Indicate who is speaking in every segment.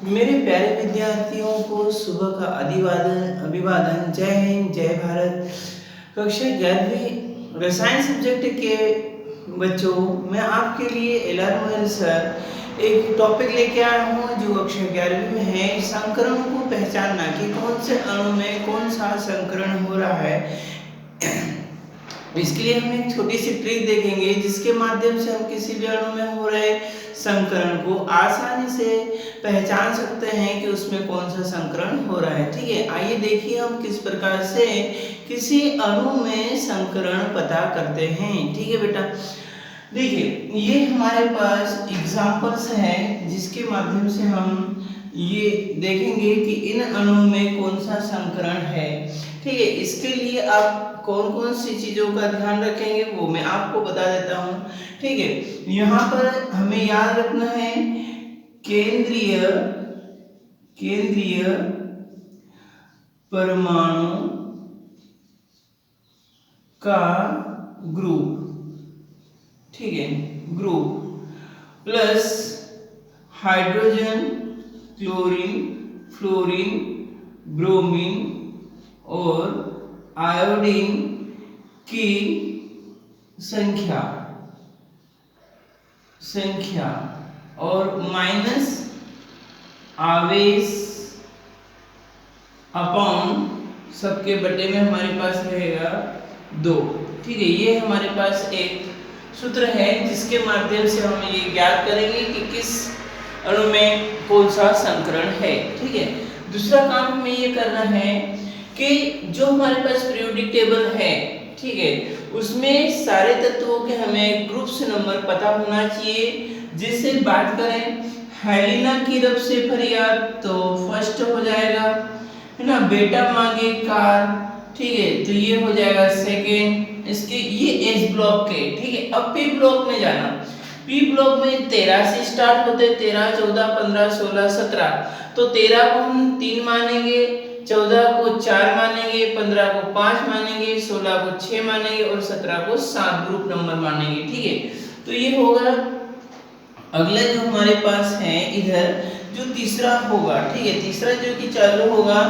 Speaker 1: मेरे प्यारे विद्यार्थियों को सुबह का अभिवादन अभिवादन। जय हिंद, जय भारत। कक्षा 11वीं रसायन सब्जेक्ट के बच्चों, मैं आपके लिए एलआर सर एक टॉपिक लेके आया हूँ जो कक्षा 11वीं में है। संकरण को पहचानना कि कौन से अणु में कौन सा संकरण हो रहा है। इसके लिए हम एक छोटी सी ट्रिक देखेंगे जिसके माध्यम से हम किसी भी अणु में हो रहे संकरण को आसानी से पहचान सकते हैं कि उसमें कौन सा संकरण हो रहा है। ठीक है, आइए देखिए हम किस प्रकार से किसी अणु में संकरण पता करते हैं। ठीक है बेटा, देखिए ये हमारे पास एग्जांपल्स हैं जिसके माध्यम से हम ये देखेंगे कि इन अणुओं में कौन सा संकरण है। ठीक है, इसके लिए आप कौन कौन सी चीजों का ध्यान रखेंगे वो मैं आपको बता देता हूँ। ठीक है, यहाँ पर हमें याद रखना है केंद्रीय केंद्रीय परमाणु का ग्रुप। ठीक है, group plus hydrogen, chlorine, fluorine, bromine और आयोडीन की संख्या और माइनस आवेश अपॉन सबके बटे में हमारे पास रहेगा 2। ठीक है, ये हमारे पास एक सूत्र है जिसके माध्यम से हम ये ज्ञात करेंगे कि किस अणु में कौन सा संकरण है। ठीक है, दूसरा काम हमें ये करना है कि जो हमारे पास पीरियोडिक टेबल है, ठीक है, उसमें सारे तत्वों के हमें ग्रुप्स नंबर पता होना चाहिए। जिससे बात करें हेलिना की रब से फरियाद तो फर्स्ट हो जाएगा, है ना। बेटा मांगे कार, ठीक है, तो ये हो जाएगा सेकेंड। इसके ये एस ब्लॉक के। ठीक है, अब पी ब्लॉक में जाना। पी ब्लॉक में 13 से स्टार्ट होते, 13, 14, 15, 16, 17। तो 13 को हम 3 मानेंगे, 14 को 4 मानेंगे, 15 को 5 मानेंगे, 16 को 6 मानेंगे और 17 को 7 ग्रुप नंबर मानेंगे। ठीक है, तो ये होगा। अगला जो हमारे पास है इधर जो तीसरा होगा, ठीक है, तीसरा जो कि चालू होगा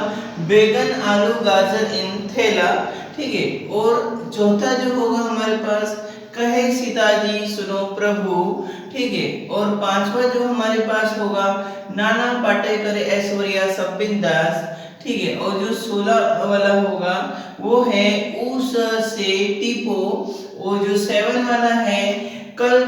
Speaker 1: बैगन, आलू, गाजर इन थैला। ठीक है, और चौथा जो होगा हमारे पास कहे सीताजी सुनो प्रभु। ठीक है, और पांचवा जो हमारे पास होगा नाना पाटेकर ऐश्वर्या सब बिंदास। ठीक है, और जो 16 वाला होगा वो है उस से टीपो। और जो 7 वाला है कल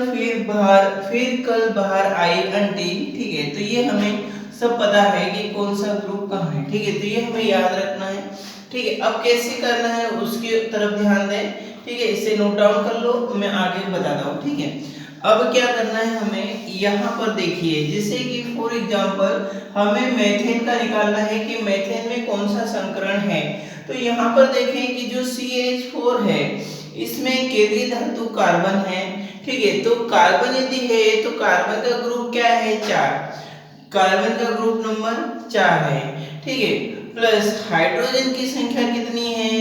Speaker 1: बाहर आई आंटी। ठीक है, तो ये हमें सब पता है कि कौन सा ग्रुप कहाँ है। ठीक है, तो ये हमें याद रखना है। ठीक है, अब कैसे करना है उसके तरफ ध्यान दें। ठीक है, इसे नोट डाउन कर लो, मैं आगे बताता हूँ। ठीक है, अब क्या करना है हमें, यहाँ पर देखिए जैसे कि फॉर एग्जांपल हमें मेथेन का निकालना है कि मेथेन में कौन सा संकरण है। तो यहाँ पर देखें कि जो CH4 है इसमें केंद्रीय धातु कार्बन है। ठीक है, तो कार्बन यदि है तो कार्बन का ग्रुप क्या है 4, कार्बन का ग्रुप नंबर 4 है। ठीक है, प्लस हाइड्रोजन की संख्या कितनी है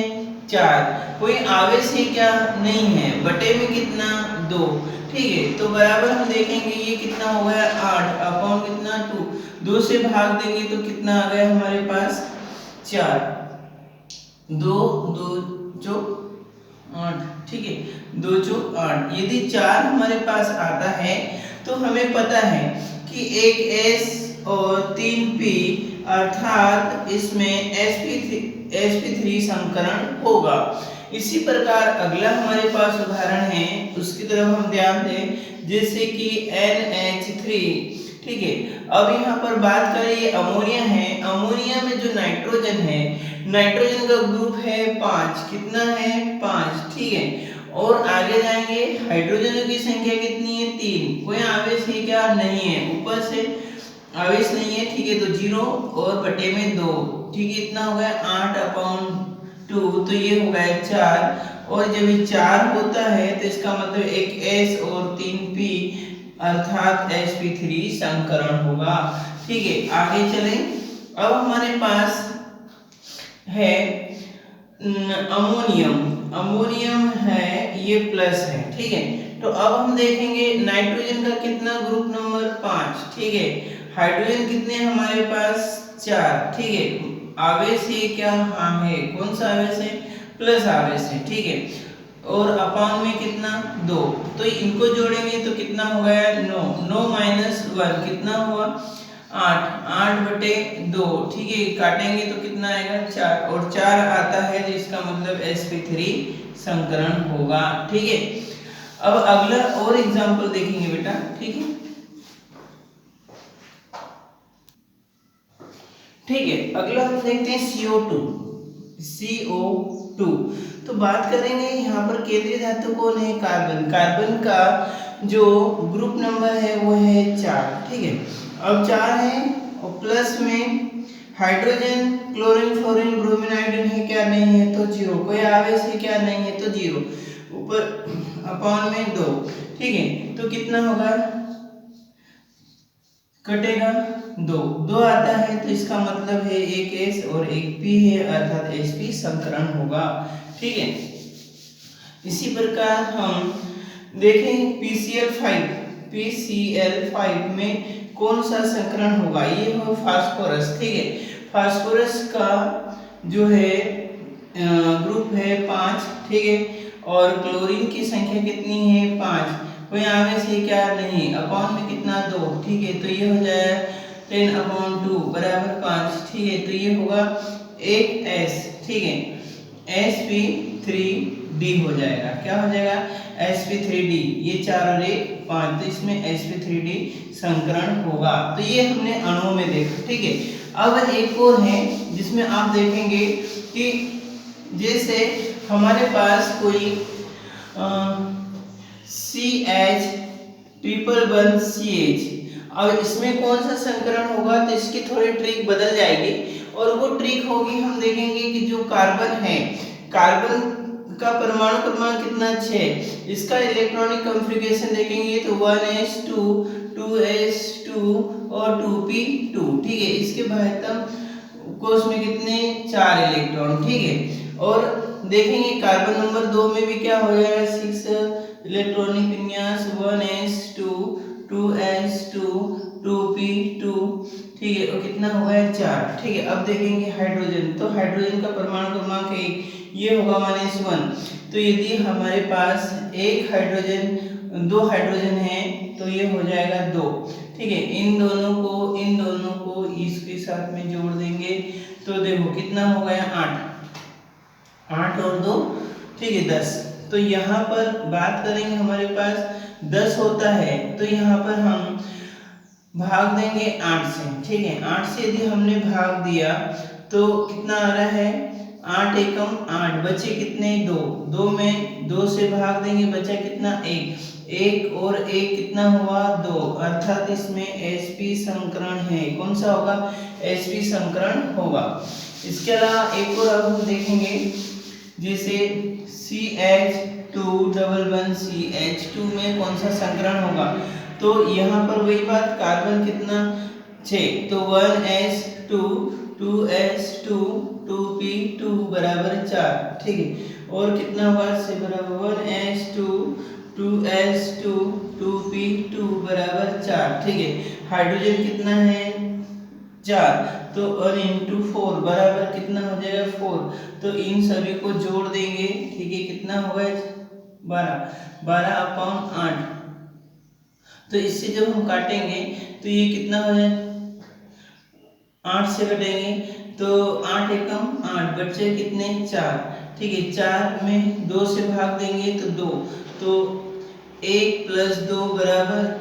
Speaker 1: 4, कोई आवेश है क्या नहीं है, बटे में कितना 2। ठीक है, तो बराबर हम देखेंगे ये कितना हो गया 8 अपॉन कितना 2 से भाग देंगे तो कितना आ गया हमारे पास 4, 2 2 जो 8। ठीक है, 2 चौक 8। यदि 4 हमारे पास आता है तो हमें पता है कि एक S और 3 P अर्थात इसमें sp3 संकरण होगा। इसी प्रकार अगला हमारे पास उदाहरण है, उसकी तरफ हम ध्यान दें, जैसे कि NH3। ठीक है, अब यहाँ पर बात करें ये अमोनिया है। अमोनिया में जो नाइट्रोजन है, नाइट्रोजन का ग्रुप है 5, कितना है 5। ठीक है, और आगे जाएंगे हाइड्रोजनों की संख्या कितनी है 3, कोई आवेश है क्या नहीं है, ऊपर से आवेश नहीं है। ठीक है, तो 0 और बटे में 2। ठीक है, इतना हो गया 8 अपॉन 2, तो ये हो गया 4। और जब ये 4 होता है तो इसका मतलब एक S और 3 P अर्थात sp3 संकरण होगा। ठीक है, आगे चलें। अब हमारे पास है अमोनियम है, ये प्लस है। ठीक है, तो अब हम देखेंगे नाइट्रोजन का कितना ग्रुप नंबर 5। ठीक है, हाइड्रोजन कितने हैं हमारे पास 4, ठीक है। आवेश है क्या, हाँ है, कौन सा आवेश है, प्लस आवेश है, ठीक है। और अपान में कितना 2, तो इनको जोड़ेंगे तो कितना हो गया 9, 9 माइनस 1 कितना हुआ 8, 8/2, ठीक है। काटेंगे तो कितना आएगा 4, और 4 आता है तो इसका मतलब sp3 संकरण होगा, ठीक है। अब अगला और एग्जांपल देखेंगे बेटा, ठीक है, ठीक है। अगला हम देखते हैं CO2, CO2। तो बात करेंगे यहाँ पर केंद्रीय धातु कौन है, कार्बन। कार्बन का जो ग्रुप नंबर है वो है 4, ठीक है। अब 4 है और प्लस में hydrogen, chlorine, fluorine, bromine, iodine है क्या, नहीं है तो 0। कोई आवेश है क्या, नहीं है तो 0। ऊपर अपॉन में 2, ठीक है। तो कितना होगा, कटेगा 2, 2 आता है तो इसका मतलब है एक S और एक P है, अर्थात sp संकरण होगा, ठीक है। इसी प्रकार हम देखें PCl5, PCl5 में कौन सा संकरण होगा, ये हो फास्फोरस, ठीक है। फास्फोरस का जो है ग्रुप है 5, ठीक है। और क्लोरीन की संख्या कितनी है 5, कोई आवेश है क्या, नहीं। अपॉन में कितना 2, ठीक है। तो ये हो जाएगा 10/2 बराबर 5, ठीक है। तो ये होगा 8S, ठीक है, sp3d हो जाएगा, क्या हो जाएगा sp3d, ये 4 और 1 5, तो इसमें sp3d संकरण होगा। तो ये हमने अणुओं में देखा, ठीक है। अब एक और है जिसमें आप देखेंगे कि जैसे हमारे पास कोई CH111CH, अब इसमें कौन सा संकरण होगा, तो इसकी थोड़ी ट्रिक बदल जाएगी, और वो ट्रिक होगी, हम देखेंगे कि जो कार्बन है, कार्बन का परमाणु क्रमांक कितना 6, इसका इलेक्ट्रॉनिक कॉन्फ़िगरेशन देखेंगे तो 1s2 2s2 और 2p2, ठीक है। इसके बाह्यतम कोश में कितने 4 इलेक्ट्रॉन, ठीक है। और देखेंगे कार्बन नंबर 2 में भी क्या हो जाएगा 6 इलेक्ट्रॉनिक विन्यास 1s2 2s2 2p2, ठीक है। और कितना हो गया 4, ठीक है। अब देखेंगे हाइड्रोजन, तो हाइड्रोजन का परमाणु क्रमांक 1, ये होगा 1s1। तो यदि हमारे पास एक हाइड्रोजन 2 हाइड्रोजन है तो ये हो जाएगा 2, ठीक है। इन दोनों को इसके साथ में जोड़ देंगे तो देखो कितना हो गया 8, 8 और 2, ठीक है 10। तो यहाँ पर बात करेंगे हमारे पास 10 होता है तो यहाँ पर हम भाग देंगे 8 से, ठीक है। 8 से यदि हमने भाग दिया तो कितना आ रहा है 8 एकम 8, बचे कितने 2, 2 में 2 से भाग देंगे, बचा कितना 1, 1 और 1 कितना हुआ 2, अर्थात इसमें sp संकरण है, कौन सा होगा sp संकरण होगा। इसके अलावा एक और अब हम देखेंगे जैसे CH211CH2 में कौन सा संकरण होगा, तो यहाँ पर वही बात, कार्बन कितना 6, तो 1s2 2s2 2p2 बराबर 4, ठीक है। और कितना हुआ से बराबर 1s2 2s2 2p2 बराबर 4, ठीक है। हाइड्रोजन कितना है 4, तो 1 into 4 बराबर कितना हो जाएगा 4, तो इन सभी को जोड़ देंगे, ठीक है। कितना होगा 12/8, तो इससे जब हम काटेंगे तो ये कितना हो जाए 8 से कटेंगे तो 8 एकम 8, बचे कितने 4, ठीक है। 4 में 2 से भाग देंगे तो 2, तो 1 + 2 =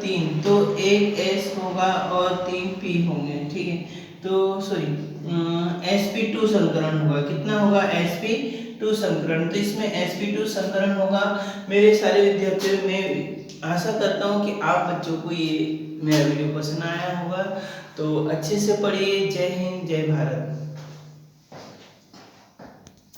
Speaker 1: 3, तो 1 S होगा और 3 P होंगे, ठीक है। तो सॉरी sp2 संकरण होगा, कितना होगा sp2 संकरण, तो इसमें sp2 संकरण होगा। मेरे सारे विद्यार्थियों में आशा करता हूँ कि आप बच्चों को ये मेरा वीडियो पसंद आया होगा, तो अच्छे से पढ़िए। जय हिंद, जय भारत।